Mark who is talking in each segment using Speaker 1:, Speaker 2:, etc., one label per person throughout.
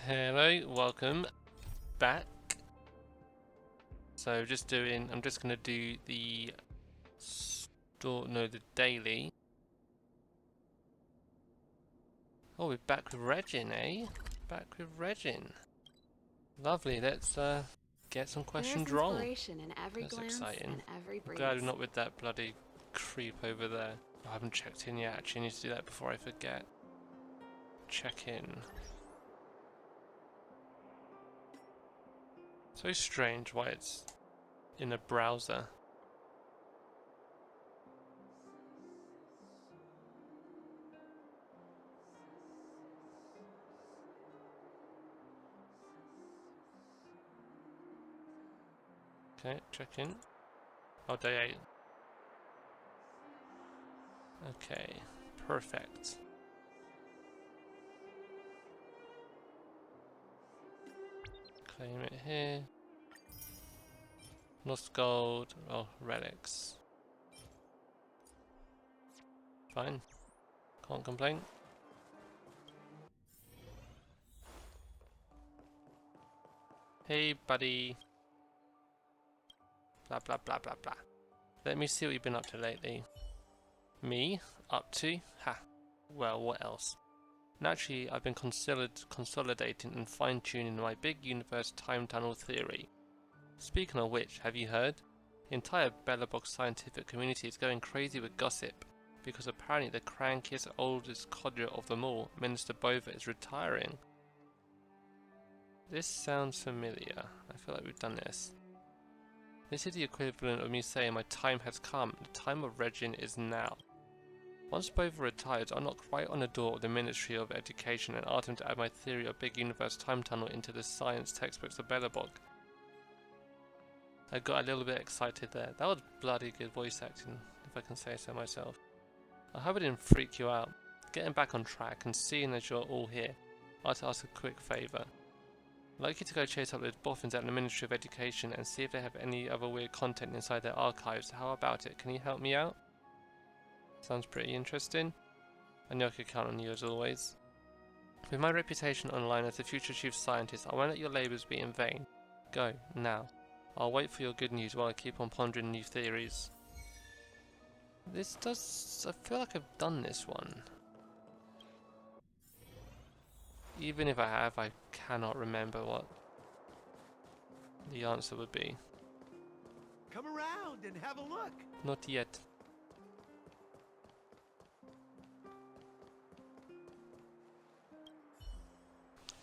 Speaker 1: Hello, welcome back. So I'm just gonna do the the daily. Oh, we're back with Regin, eh? Back with Regin. Lovely, let's get some questions wrong.
Speaker 2: In every
Speaker 1: That's
Speaker 2: glance
Speaker 1: exciting.
Speaker 2: and every
Speaker 1: I'm glad we're
Speaker 2: breeze.
Speaker 1: not with that bloody creep over there. I haven't checked in yet, actually need to do that before I forget. Check in. So strange why it's in a browser. Okay, check in. Oh, day 8. Okay, perfect. Claim it here. Lost gold, oh, relics. Fine, can't complain. Hey buddy. Blah blah blah blah blah. Let me see what you've been up to lately. Me? Up to? Ha. Well, what else? Naturally, I've been consolidating and fine-tuning my big universe time tunnel theory. Speaking of which, have you heard? The entire Belobog scientific community is going crazy with gossip, because apparently the crankiest, oldest codger of them all, Minister Bova, is retiring. This sounds familiar. I feel like we've done this. This is the equivalent of me saying my time has come. The time of Regin is now. Once Bova retires, I'll knock right on the door of the Ministry of Education and ask him to add my theory of big universe time tunnel into the science textbooks of Belobog. I got a little bit excited there. That was bloody good voice acting, if I can say so myself. I hope I didn't freak you out. Getting back on track and seeing as you're all here, I'd like to ask a quick favour. I'd like you to go chase up those boffins at the Ministry of Education and see if they have any other weird content inside their archives. How about it? Can you help me out? Sounds pretty interesting. I know I could count on you as always. With my reputation online as a future chief scientist, I won't let your labours be in vain. Go, now. I'll wait for your good news while I keep on pondering new theories. This does... I feel like I've done this one. Even if I have, I cannot remember what the answer would be.
Speaker 3: Come around and have a look.
Speaker 1: Not yet.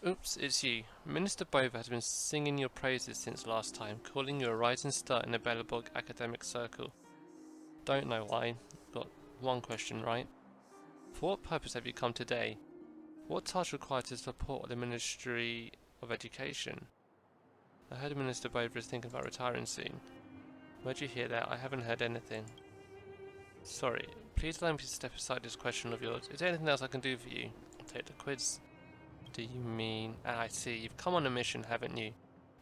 Speaker 1: Oops, it's you. Minister Bova has been singing your praises since last time, calling you a rising star in the Belobog academic circle. Don't know why. Got one question right. For what purpose have you come today? What task required to support the Ministry of Education? I heard Minister Bova is thinking about retiring soon. Where'd you hear that? I haven't heard anything. Sorry, please allow me to step aside this question of yours. Is there anything else I can do for you? I'll take the quiz. Do you mean... I see. You've come on a mission, haven't you?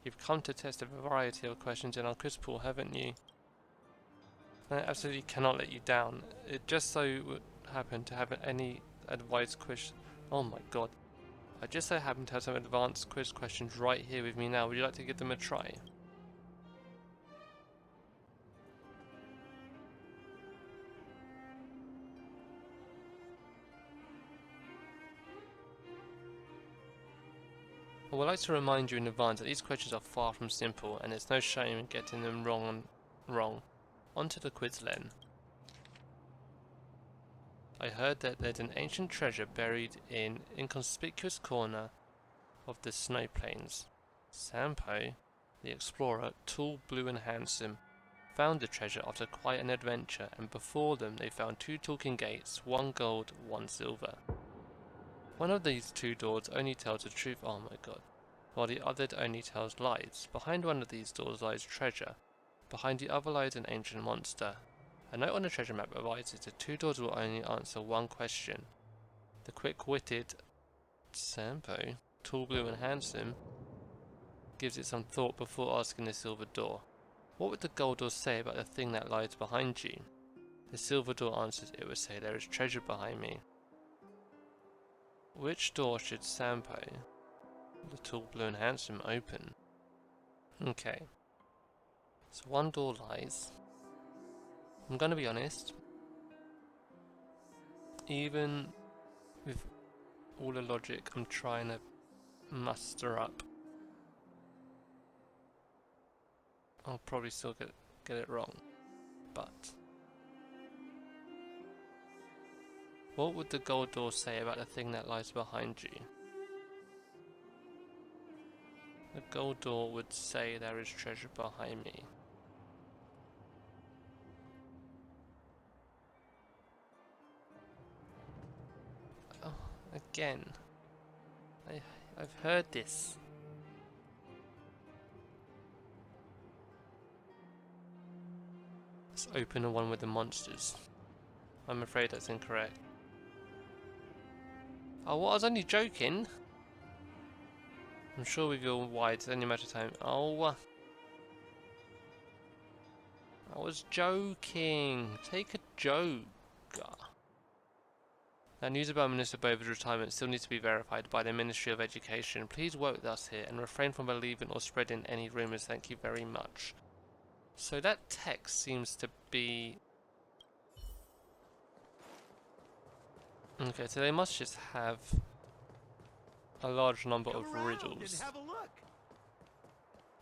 Speaker 1: You've come to test a variety of questions in our quiz pool, haven't you? I absolutely cannot let you down. It just so would happen to have any advice quiz... Oh my god. I just so happen to have some advanced quiz questions right here with me now. Would you like to give them a try? I would like to remind you in advance that these questions are far from simple, and there's no shame in getting them wrong. Onto the quiz then. I heard that there's an ancient treasure buried in inconspicuous corner of the snow plains. Sampo, the explorer, tall, blue and handsome, found the treasure after quite an adventure, and before them they found 2 talking gates, 1 gold, 1 silver. One of these 2 doors only tells the truth, oh my god, while the other only tells lies. Behind one of these doors lies treasure, behind the other lies an ancient monster. A note on the treasure map advises the 2 doors will only answer 1 question. The quick-witted Sampo, tall, blue and handsome, gives it some thought before asking the silver door. What would the gold door say about the thing that lies behind you? The silver door answers it would say there is treasure behind me. Which door should Sampo, the Tall, Blue and Handsome open. Okay. So one door lies. I'm gonna be honest. Even with all the logic I'm trying to muster up, I'll probably still get it wrong. But what would the gold door say about the thing that lies behind you? The gold door would say there is treasure behind me. Oh, again. I've heard this. Let's open the one with the monsters. I'm afraid that's incorrect. Oh, what? I was only joking. I'm sure with your wide, it's only a matter of time. Oh, I was joking. Take a joke. Now, news about Minister Bova's retirement still needs to be verified by the Ministry of Education. Please work with us here and refrain from believing or spreading any rumours. Thank you very much. So that text seems to be... Okay, so they must just have a large number of riddles,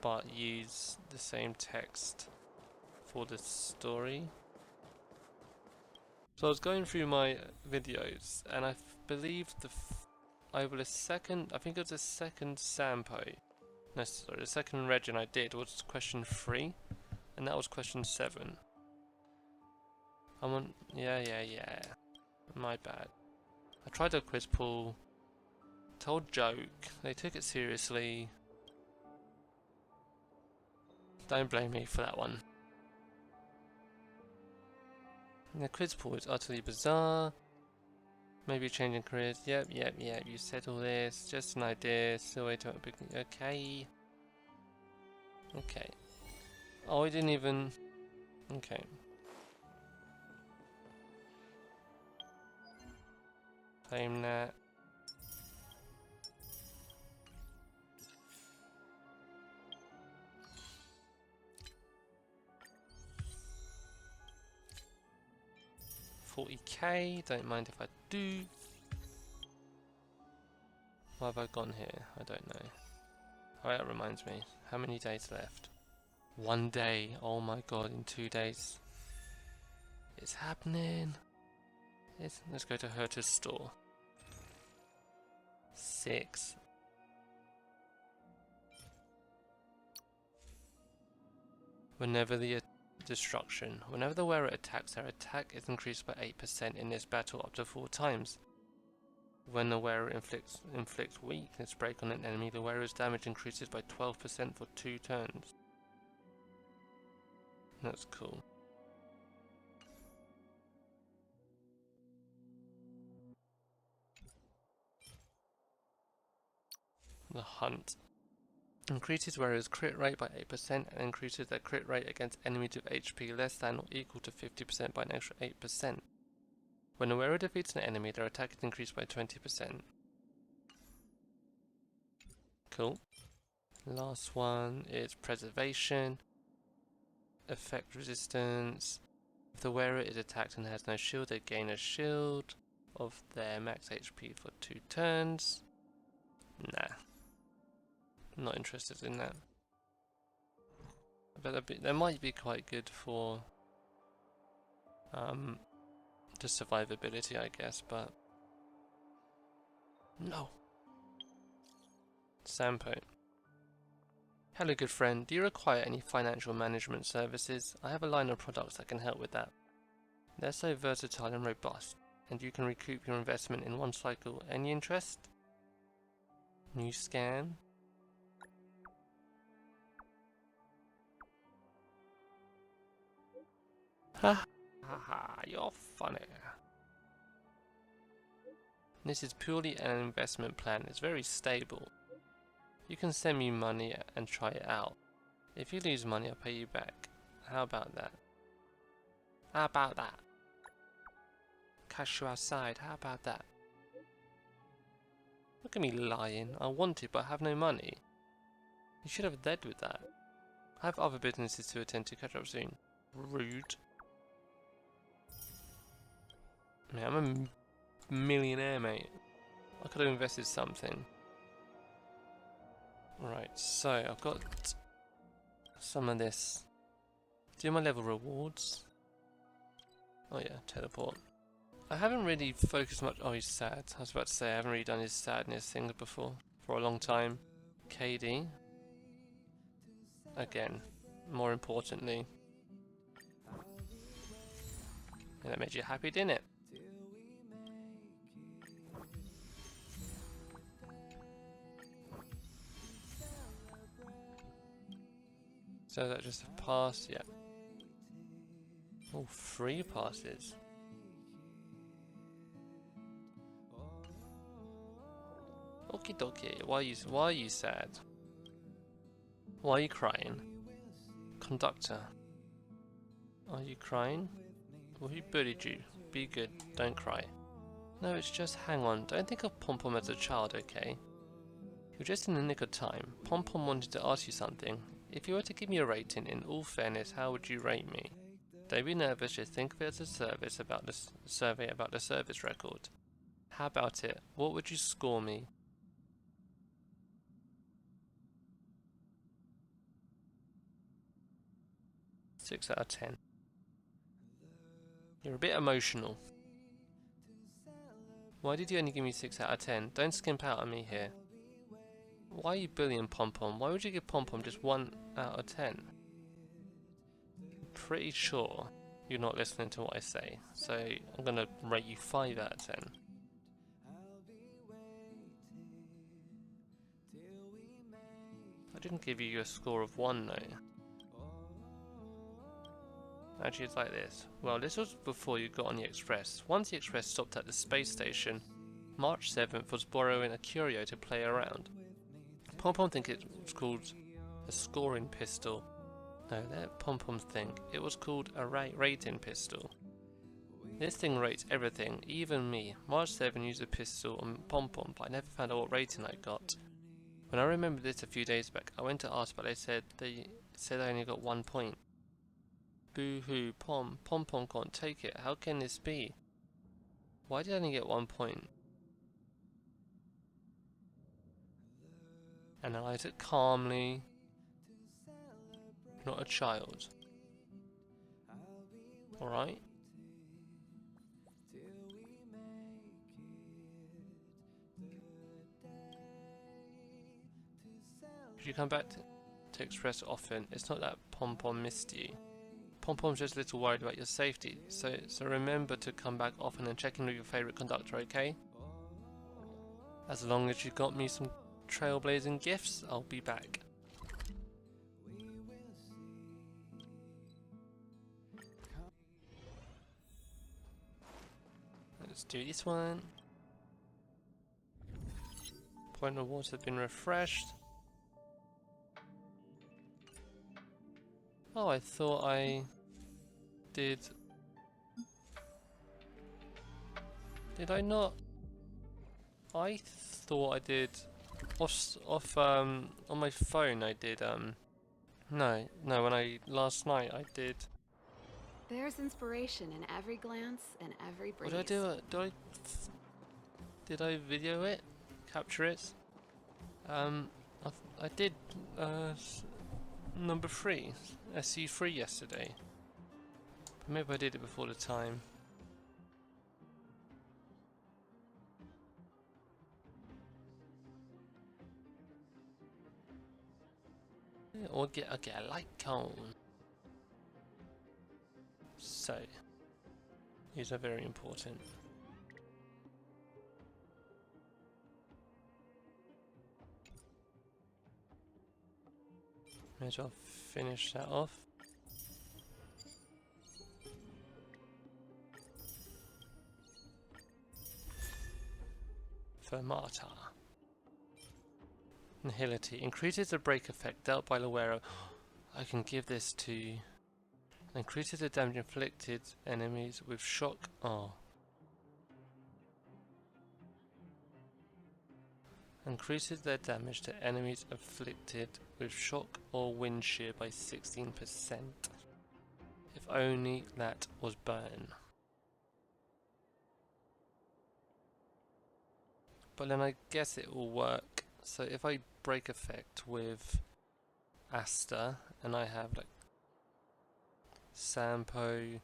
Speaker 1: but use the same text for the story. So I was going through my videos, and I believe I think it was the second Sampo. No, sorry, the second region I did was question 3, and that was question 7. Yeah. My bad. I tried a quiz pool, told joke, they took it seriously. Don't blame me for that one. And the quiz pool is utterly bizarre. Maybe changing careers. Yep. You said all this. Just an idea. Still way too big. Okay. Oh, I didn't even. Okay. Claim that. $40k. Don't mind if I do. What have I gone here? I don't know. Oh, that reminds me. How many days left? 1 day. Oh my god, in 2 days. It's happening. Let's go to Herta's store. 6. Whenever the wearer attacks, their attack is increased by 8% in this battle up to 4 times. When the wearer inflicts weakness break on an enemy, the wearer's damage increases by 12% for 2 turns. That's cool. The Hunt. Increases wearer's crit rate by 8% and increases their crit rate against enemies with HP less than or equal to 50% by an extra 8%. When the wearer defeats an enemy, their attack is increased by 20%. Cool. Last one is Preservation. Effect resistance. If the wearer is attacked and has no shield, they gain a shield of their max HP for 2 turns. Nah. Not interested in that. But they might be quite good for the survivability, I guess, but no. Sampo. Hello good friend, do you require any financial management services? I have a line of products that can help with that. They're so versatile and robust, and you can recoup your investment in one cycle. Any interest? New scan. Ha ha, you're funny. This is purely an investment plan. It's very stable. You can send me money and try it out. If you lose money, I'll pay you back. How about that? How about that? Cash you outside, how about that? Look at me lying. I want it, but I have no money. You should have led with that. I have other businesses to attend to. Catch up soon. Rude. Man, I'm a millionaire, mate. I could have invested something. Right, so I've got some of this. Do my level rewards. Oh yeah, teleport. I haven't really focused much. Oh, he's sad. I was about to say I haven't really done his sadness things before for a long time. KD. Again, more importantly. And that made you happy, didn't it? So that just a pass, yeah. Oh, 3 passes. Okie dokie. Why are you sad? Why are you crying? Conductor. Are you crying? Well, who bullied you? Be good, don't cry. No, it's just hang on. Don't think of Pom Pom as a child, okay? You're just in the nick of time. Pom Pom wanted to ask you something. If you were to give me a rating, in all fairness, how would you rate me? Don't be nervous, just think of it as a survey about the service record. How about it? What would you score me? Six out of 10. You're a bit emotional. Why did you only give me 6 out of 10? Don't skimp out on me here. Why are you bullying Pom Pom? Why would you give Pom Pom just 1 out of 10? I'm pretty sure you're not listening to what I say, so I'm gonna rate you 5 out of 10. I didn't give you a score of 1 though. Actually, it's like this. Well, this was before you got on the Express. Once the Express stopped at the space station, March 7th was borrowing a curio to play around. Pom Pom think it was called a scoring pistol. No, that Pom Pom think it was called a rating pistol. This thing rates everything, even me. March 7 used a pistol on Pom Pom, but I never found out what rating I got. When I remembered this a few days back, I went to ask, but they said I only got 1 point. Boo hoo, Pom Pom can't take it. How can this be? Why did I only get 1 point? Analyze it calmly. Not a child. Alright? If you come back to Express often, it's not that Pom Pom missed you. Pom Pom's just a little worried about your safety, so remember to come back often and check in with your favourite conductor, okay? As long as you got me some trailblazing gifts, I'll be back. Let's do this one. Point rewards have been refreshed. Oh, I thought I did. Did I not? I thought I did. On my phone I did. No. When last night I did.
Speaker 2: There's inspiration in every glance and every breeze.
Speaker 1: What did I do? Did I video it? Capture it? I did. Number 3, SC3 yesterday. But maybe I did it before the time. Or get a light cone. So, these are very important. May as well finish that off. Fermata. Nihility. Increases the break effect dealt by Luero. I can give this to... Increases the damage inflicted enemies with shock. Oh. Increases their damage to enemies afflicted with shock or wind shear by 16%. If only that was burn. But then I guess it will work. So if I break effect with Asta and I have like Sampo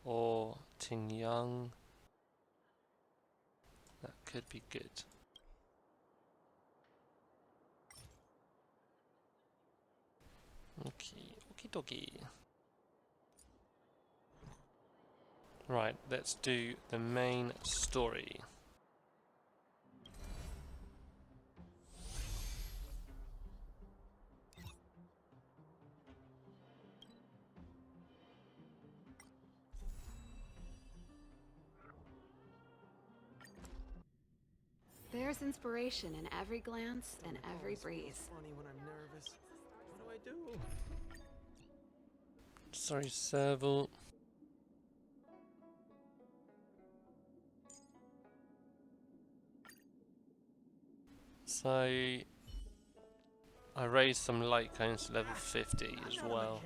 Speaker 1: or Ting Yang, that could be good. Okay, okie dokie. Right, let's do the main story.
Speaker 2: There's inspiration in every glance and every breeze.
Speaker 3: Funny when I'm nervous. What do I do?
Speaker 1: Sorry, Serval. So I raised some light cones to level 50 as well.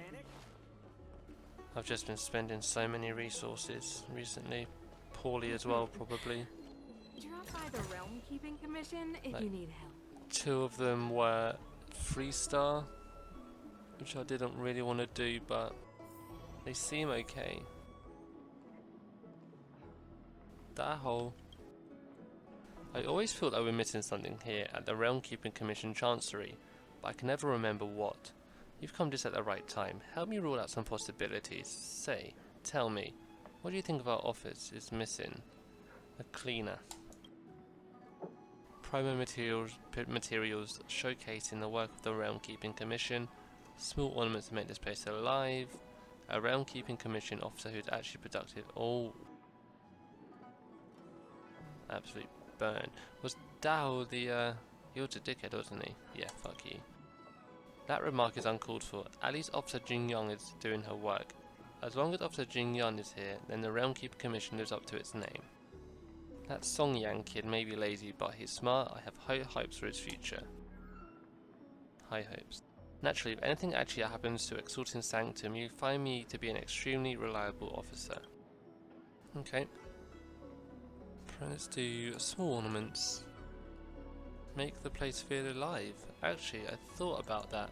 Speaker 1: I've just been spending so many resources recently. Poorly as well, probably.
Speaker 4: Drop by the Realm Keeping Commission if
Speaker 1: Like,
Speaker 4: you need help.
Speaker 1: 2 of them were 3-star, which I didn't really want to do, but they seem okay. That hole. I always feel like we're missing something here at the Realm Keeping Commission Chancery, but I can never remember what. You've come just at the right time. Help me rule out some possibilities. Say, tell me, what do you think of our office is missing? A cleaner. Promo materials showcasing the work of the Realm Keeping Commission. Small ornaments to make this place alive. A Realm Keeping Commission officer who's actually productive. Oh. Absolute burn. Was Dao the, he was a dickhead, wasn't he? Yeah, fuck you. That remark is uncalled for. At least Officer Jing Yong is doing her work. As long as Officer Jing Yong is here, then the Realm Keeper Commission lives up to its name. That Song Yang kid may be lazy, but he's smart. I have high hopes for his future. High hopes. Naturally, if anything actually happens to Exalting Sanctum, you find me to be an extremely reliable officer. Okay. Let's do small ornaments. Make the place feel alive. Actually, I thought about that.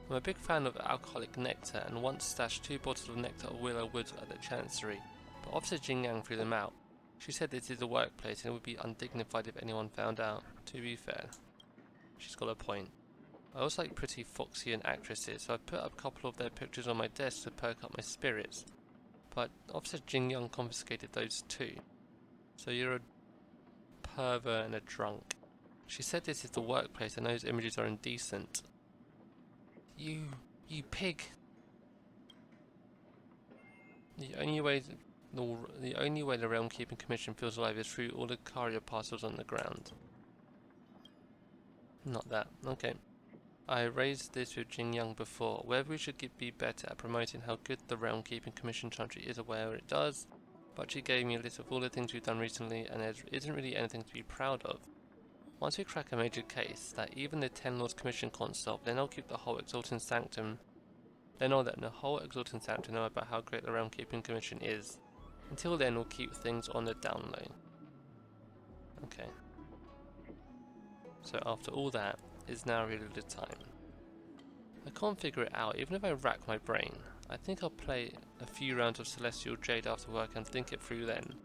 Speaker 1: I'm a big fan of alcoholic nectar and once stashed 2 bottles of nectar of willow wood at the Chancery, but Officer Jing Yang threw them out. She said this is a workplace and it would be undignified if anyone found out. To be fair, she's got a point. I also like pretty Foxian actresses, so I put up a couple of their pictures on my desk to perk up my spirits. But Officer Jing Yang confiscated those too. So you're a pervert and a drunk. She said this is the workplace and those images are indecent. You pig. The only way the Realm Keeping Commission feels alive is through all the carrier parcels on the ground. Not that. Okay. I raised this with Jing Yang before. Whether we should be better at promoting how good the Realm Keeping Commission Chantry is aware it does, but she gave me a list of all the things we've done recently and there isn't really anything to be proud of. Once we crack a major case that even the Ten Lords Commission can't solve, then I'll keep the whole Exalting Sanctum. Then I'll let the whole Exalting Sanctum know about how great the Realm Keeping Commission is. Until then, we'll keep things on the down low. Okay. So after all that, is now really the time. I can't figure it out, even if I rack my brain. I think I'll play a few rounds of Celestial Jade after work and think it through then.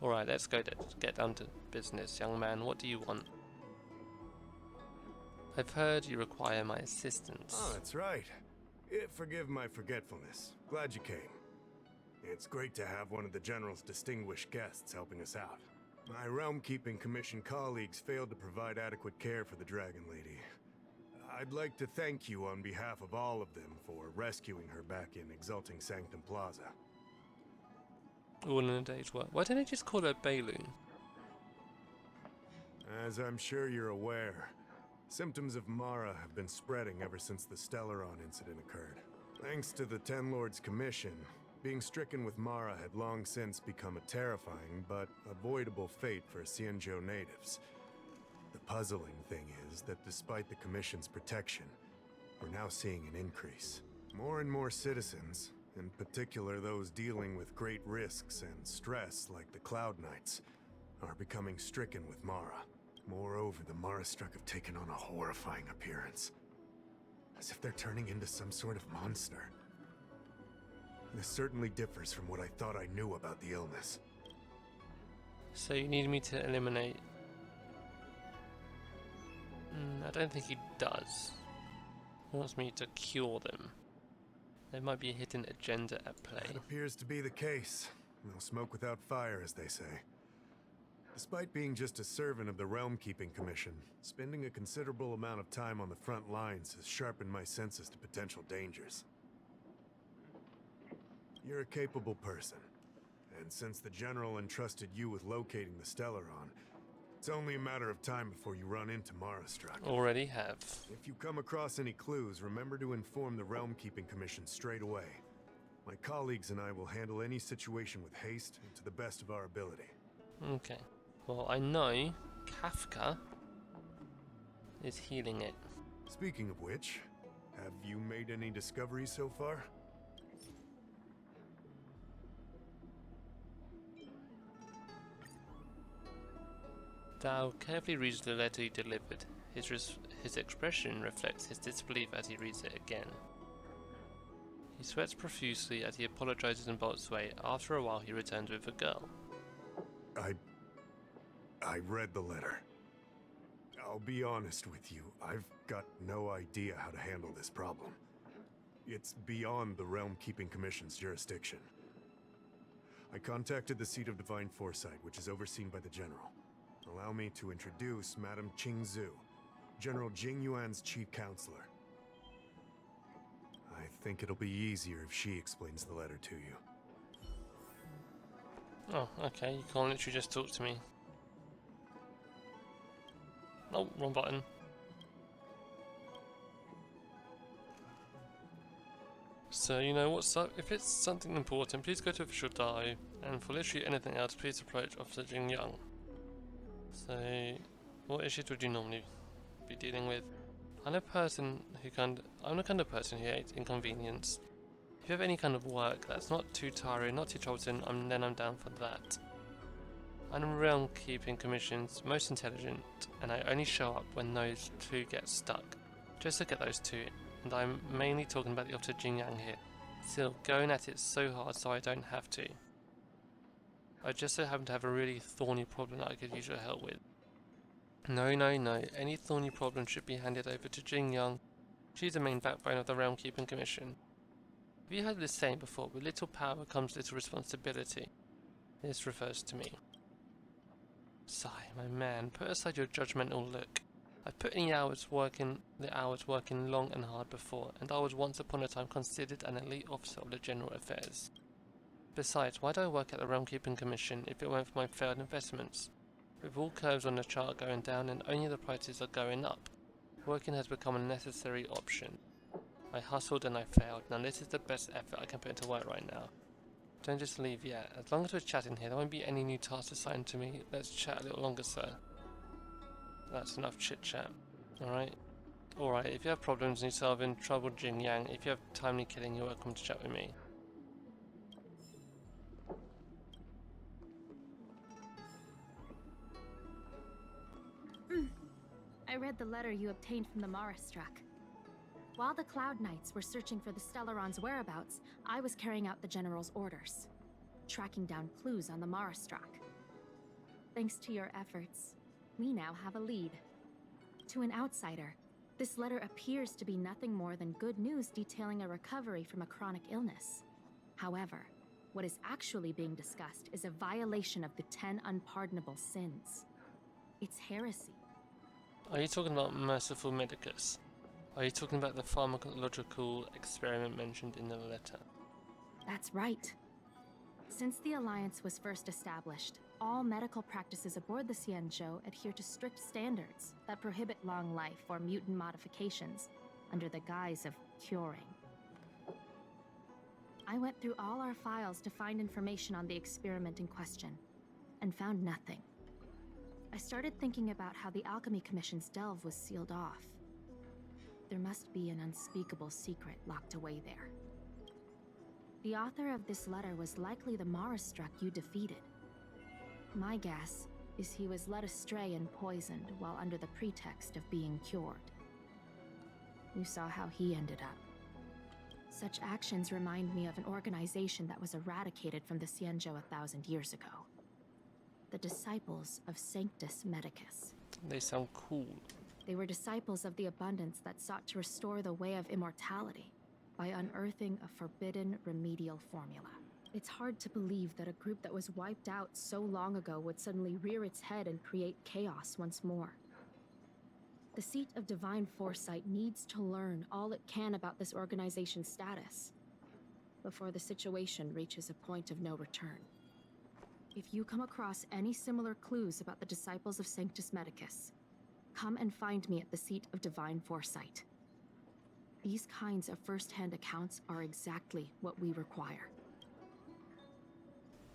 Speaker 1: Alright, let's get down to business, young man. What do you want? I've heard you require my assistance.
Speaker 5: Oh, that's right. Forgive my forgetfulness. Glad you came. It's great to have one of the General's distinguished guests helping us out. My Realm Keeping Commission colleagues failed to provide adequate care for the Dragon Lady. I'd like to thank you on behalf of all of them for rescuing her back in Exalting Sanctum Plaza.
Speaker 1: All in a day's work. Why don't I just call her Bailoon?
Speaker 5: As I'm sure you're aware, symptoms of Mara have been spreading ever since the Stellaron incident occurred. Thanks to the Ten Lords Commission, being stricken with Mara had long since become a terrifying but avoidable fate for Xianzhou natives. The puzzling thing is that despite the Commission's protection, we're now seeing an increase. More and more citizens, in particular those dealing with great risks and stress like the Cloud Knights, are becoming stricken with Mara. Moreover, the Mara struck have taken on a horrifying appearance. As if they're turning into some sort of monster. This certainly differs from what I thought I knew about the illness.
Speaker 1: So you need me to eliminate... I don't think he does. He wants me to cure them. There might be a hidden agenda at play.
Speaker 5: That appears to be the case. No smoke without fire, as they say. Despite being just a servant of the Realm Keeping Commission, spending a considerable amount of time on the front lines has sharpened my senses to potential dangers. You're a capable person, and since the General entrusted you with locating the Stellaron, it's only a matter of time before you run into Marastruck.
Speaker 1: Already have.
Speaker 5: If you come across any clues, remember to inform the Realm Keeping Commission straight away. My colleagues and I will handle any situation with haste and to the best of our ability.
Speaker 1: Okay. Well, I know Kafka is healing it.
Speaker 5: Speaking of which, have you made any discoveries so far?
Speaker 1: Thou carefully reads the letter he delivered. His expression reflects his disbelief as he reads it again. He sweats profusely as he apologizes and bolts away. After a while, he returns with a girl.
Speaker 5: I read the letter. I'll be honest with you, I've got no idea how to handle this problem. It's beyond the Realm Keeping Commission's jurisdiction. I contacted the seat of Divine Foresight, which is overseen by the General. Allow me to introduce Madame Qingzhu, General Jing Yuan's chief counselor. I think it'll be easier if she explains the letter to you.
Speaker 1: Oh, okay, you can't literally just talk to me. Oh, wrong button. So, you know what's up? If it's something important, please go to Official Dive, and for literally anything else, please approach Officer Jing Yang. So, what issues would you normally be dealing with? I'm the kind of person who hates inconvenience. If you have any kind of work that's not too tiring, not too troublesome, then I'm down for that. I'm Realm Keeping Commission's most intelligent, and I only show up when those two get stuck. Just look at those two, and I'm mainly talking about the Officer Jing Yang here. Still, going at it so hard so I don't have to. I just so happen to have a really thorny problem that I could use your help with. No. Any thorny problem should be handed over to Jing Yang. She's the main backbone of the Realm Keeping Commission. Have you heard this saying before? With little power comes little responsibility. This refers to me. Sigh, my man, put aside your judgmental look. I've put in the hours working long and hard before, and I was once upon a time considered an elite officer of the General Affairs. Besides, why do I work at the Realm Keeping Commission if it weren't for my failed investments? With all curves on the chart going down and only the prices are going up, working has become a necessary option. I hustled and I failed. Now this is the best effort I can put into work right now. Don't just leave yet. As long as we're chatting here, there won't be any new tasks assigned to me. Let's chat a little longer, sir. That's enough chit-chat. Alright? Alright, if you have problems and you're in trouble, Jing Yang, if you have timely killing, you're welcome to chat with me.
Speaker 6: I read the letter you obtained from the Marastruck. While the Cloud Knights were searching for the Stellaron's whereabouts, I was carrying out the General's orders, tracking down clues on the Marastruck. Thanks to your efforts, we now have a lead. To an outsider, this letter appears to be nothing more than good news detailing a recovery from a chronic illness. However, what is actually being discussed is a violation of the 10 unpardonable sins. It's heresy.
Speaker 1: Are you talking about Merciful Medicus? Are you talking about the pharmacological experiment mentioned in the letter?
Speaker 6: That's right. Since the Alliance was first established, all medical practices aboard the Xianzhou adhere to strict standards that prohibit long life or mutant modifications under the guise of curing. I went through all our files to find information on the experiment in question, and found nothing. I started thinking about how the Alchemy Commission's delve was sealed off. There must be an unspeakable secret locked away there. The author of this letter was likely the Marastruck you defeated. My guess is he was led astray and poisoned while under the pretext of being cured. You saw how he ended up. Such actions remind me of an organization that was eradicated from the Xianzhou 1,000 years ago. The Disciples of Sanctus Medicus.
Speaker 1: They sound cool.
Speaker 6: They were disciples of the abundance that sought to restore the way of immortality by unearthing a forbidden remedial formula. It's hard to believe that a group that was wiped out so long ago would suddenly rear its head and create chaos once more. The Seat of Divine Foresight needs to learn all it can about this organization's status before the situation reaches a point of no return. If you come across any similar clues about the Disciples of Sanctus Medicus, come and find me at the Seat of Divine Foresight. These kinds of first-hand accounts are exactly what we require.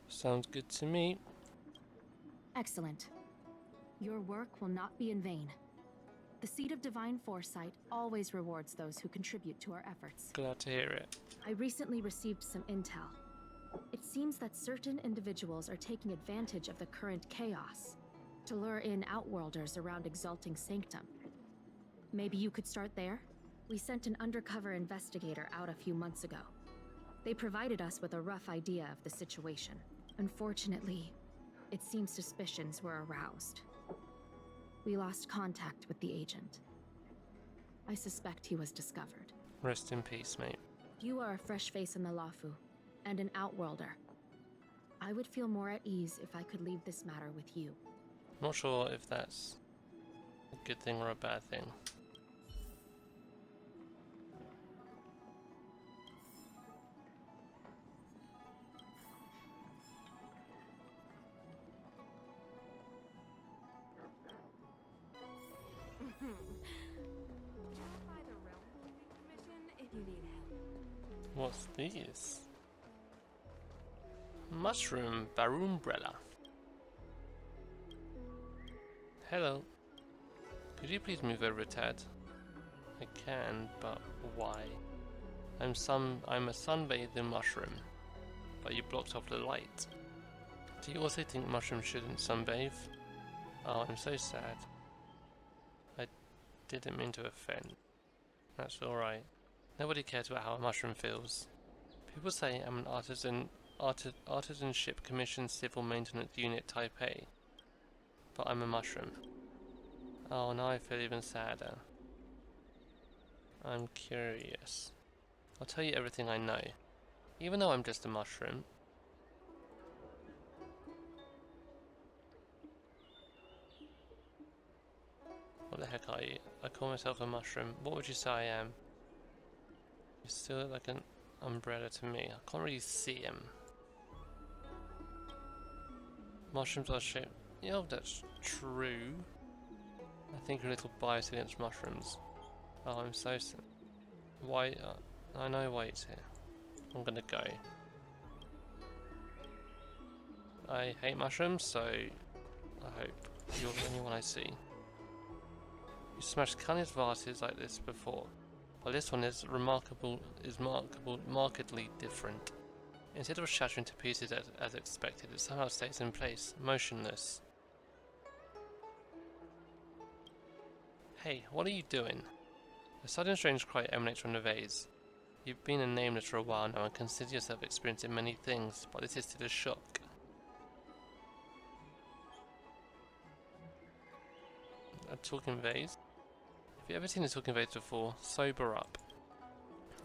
Speaker 1: Sounds good to me.
Speaker 6: Excellent. Your work will not be in vain. The Seat of Divine Foresight always rewards those who contribute to our efforts.
Speaker 1: Glad to hear it.
Speaker 6: I recently received some intel. It seems that certain individuals are taking advantage of the current chaos to lure in outworlders around Exalting Sanctum. Maybe you could start there? We sent an undercover investigator out a few months ago. They provided us with a rough idea of the situation. Unfortunately, it seems suspicions were aroused. We lost contact with the agent. I suspect he was discovered.
Speaker 1: Rest in peace, mate.
Speaker 6: You are a fresh face in the Lafu, and an outworlder. I would feel more at ease if I could leave this matter with you.
Speaker 1: Not sure if that's a good thing or a bad thing.
Speaker 4: Drop by the Realm Keeping Commission if you need help.
Speaker 1: What's this? Mushroom Barumbrella. Hello. Could you please move over a tad? I can, but why? I'm a sunbathing mushroom, but you blocked off the light. Do you also think mushrooms shouldn't sunbathe? Oh, I'm so sad. I didn't mean to offend. That's alright. Nobody cares about how a mushroom feels. People say I'm an artisanship commission civil maintenance unit type A. But I'm a mushroom. Oh, now I feel even sadder. I'm curious. I'll tell you everything I know. Even though I'm just a mushroom. What the heck are you? I call myself a mushroom. What would you say I am? You still look like an umbrella to me. I can't really see him. Mushrooms are shaped. Yeah, that's true. I think you're a little biased against mushrooms. Oh, I'm so why? I know why it's here. I'm gonna go. I hate mushrooms, so I hope you're the only one I see. You smashed countless vases like this before, but this one is markedly different. Instead of shattering to pieces as expected, it somehow stays in place, motionless. Hey, what are you doing? A sudden strange cry emanates from the vase. You've been a nameless for a while now and consider yourself experiencing many things, but this is still a shock. A talking vase? If you've ever seen a talking vase before, sober up.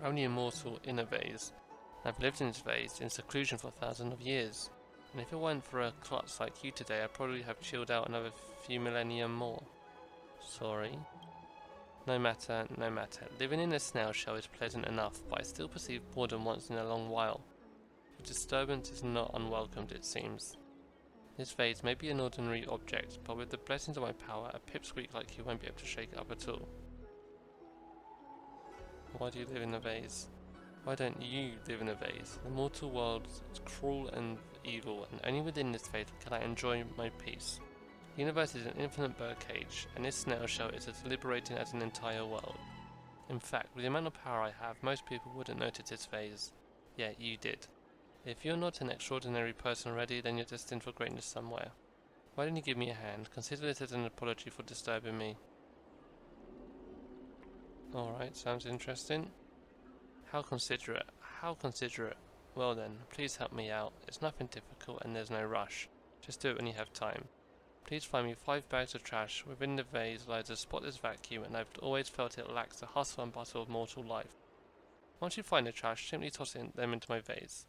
Speaker 1: Only a mortal in a vase. I've lived in this vase in seclusion for thousands of years, and if it weren't for a klutz like you today, I'd probably have chilled out another few millennia more. Sorry. No matter. Living in a snail shell is pleasant enough, but I still perceive boredom once in a long while. The disturbance is not unwelcomed, it seems. This vase may be an ordinary object, but with the blessings of my power, a pipsqueak like you won't be able to shake it up at all. Why do you live in a vase? Why don't you live in a vase? The mortal world is cruel and evil, and only within this vase can I enjoy my peace. The universe is an infinite birdcage, and this snail shell is as liberating as an entire world. In fact, with the amount of power I have, most people wouldn't notice this phase. Yet you did. If you're not an extraordinary person already, then you're destined for greatness somewhere. Why don't you give me a hand? Consider this as an apology for disturbing me. Alright, sounds interesting. How considerate. How considerate. Well then, please help me out. It's nothing difficult and there's no rush. Just do it when you have time. Please find me 5 bags of trash. Within the vase lies a spotless vacuum, and I've always felt it lacks the hustle and bustle of mortal life. Once you find the trash, simply toss them into my vase.